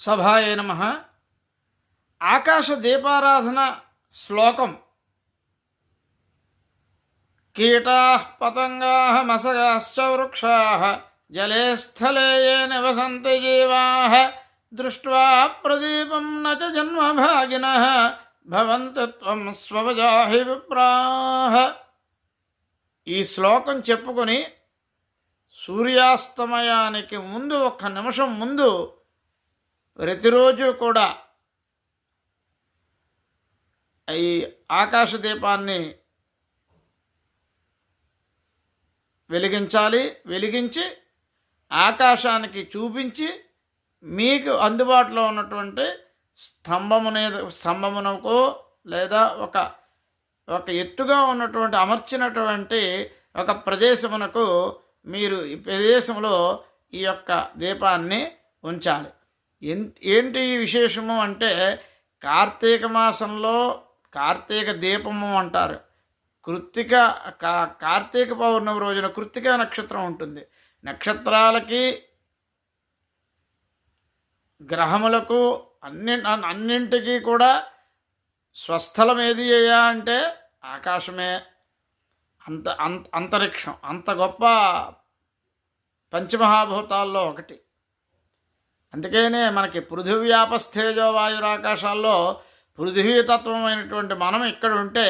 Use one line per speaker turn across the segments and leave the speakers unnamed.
సభాయ నమః. ఆకాశ దీపారాధన శ్లోకం. కీటాః పతంగాః మసగాశ్చ వృక్షాః జలే స్థలే ఏ నివసంతి జీవాః దృష్ట్వా ప్రదీపం న చ జన్మభాగినః భవంతి త్వం స్వవజాహి విప్రాః. ఈ శ్లోకం చెప్పుకొని సూర్యాస్తమయానికి ముందు 1 నిమిషం ముందు ప్రతిరోజు కూడా ఈ ఆకాశ దీపాన్ని వెలిగించాలి. వెలిగించి ఆకాశానికి చూపించి మీకు అందుబాటులో ఉన్నటువంటి స్తంభమునకో లేదా ఒక ఎత్తుగా ఉన్నటువంటి అమర్చినటువంటి ఒక ప్రదేశమునకు మీరు ఈ ప్రదేశంలో ఈ యొక్క దీపాన్ని ఉంచాలి. ఏంటి ఈ విశేషము అంటే, కార్తీక మాసంలో కార్తీక దీపము అంటారు. కార్తీక పౌర్ణమి రోజున కృత్తికా నక్షత్రం ఉంటుంది. నక్షత్రాలకి గ్రహములకు అన్నింటికీ కూడా స్వస్థలం ఏది అయ్యా అంటే ఆకాశమే. అంతరిక్షం అంత గొప్ప పంచమహాభూతాల్లో ఒకటి. అందుకనే మనకి పృథివ్యాపస్థేజో వాయురాకాశాల్లో పృథివీతత్వమైనటువంటి మనం ఇక్కడ ఉంటే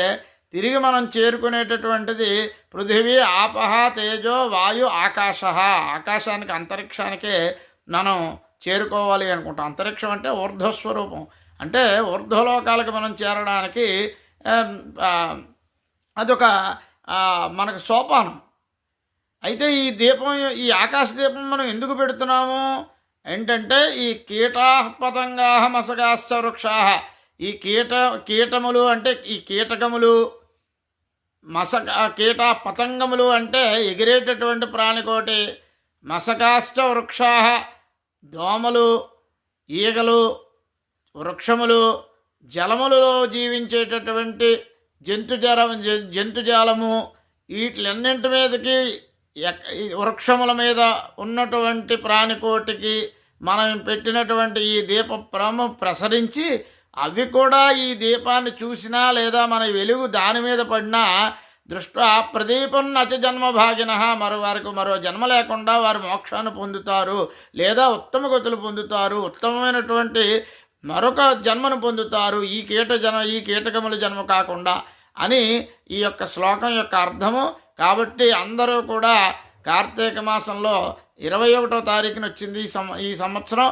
తిరిగి మనం చేరుకునేటటువంటిది పృథివీ ఆపహ తేజో వాయు ఆకాశ. ఆకాశానికి అంతరిక్షానికే మనం చేరుకోవాలి అనుకుంటాం. అంతరిక్షం అంటే ఊర్ధ్వస్వరూపం, అంటే ఊర్ధ్వలోకాలకు మనం చేరడానికి అదొక మనకు సోపానం. అయితే ఈ ఆకాశ దీపం మనం ఎందుకు పెడుతున్నాము ఏంటంటే, ఈ కీటాః పతంగాః మసగాశ్చ వృక్షాః, ఈ కీటములు అంటే ఈ కీటకములు, పతంగములు అంటే ఎగిరేటటువంటి ప్రాణికోటి, మసకాశ్చ వృక్షాః దోమలు, ఈగలు, వృక్షములు, జలములలో జీవించేటటువంటి జంతుజాలము, వీటిలన్నింటి మీదకి వృక్షముల మీద ఉన్నటువంటి ప్రాణికోటికి మనం పెట్టినటువంటి ఈ దీపము ప్రసరించి అవి కూడా ఈ దీపాన్ని చూసినా లేదా మన వెలుగు దాని మీద పడినా దృష్ట్యా ప్రదీపం నచ జన్మభాగిన, వారికి మరో జన్మ లేకుండా వారు మోక్షాన్ని పొందుతారు లేదా ఉత్తమ గతులు పొందుతారు, ఉత్తమమైనటువంటి మరొక జన్మను పొందుతారు, ఈ కీటకముల జన్మ కాకుండా అని ఈ యొక్క శ్లోకం యొక్క అర్థము. కాబట్టి అందరూ కూడా కార్తీక మాసంలో 21వ తారీఖున వచ్చింది ఈ సంవత్సరం.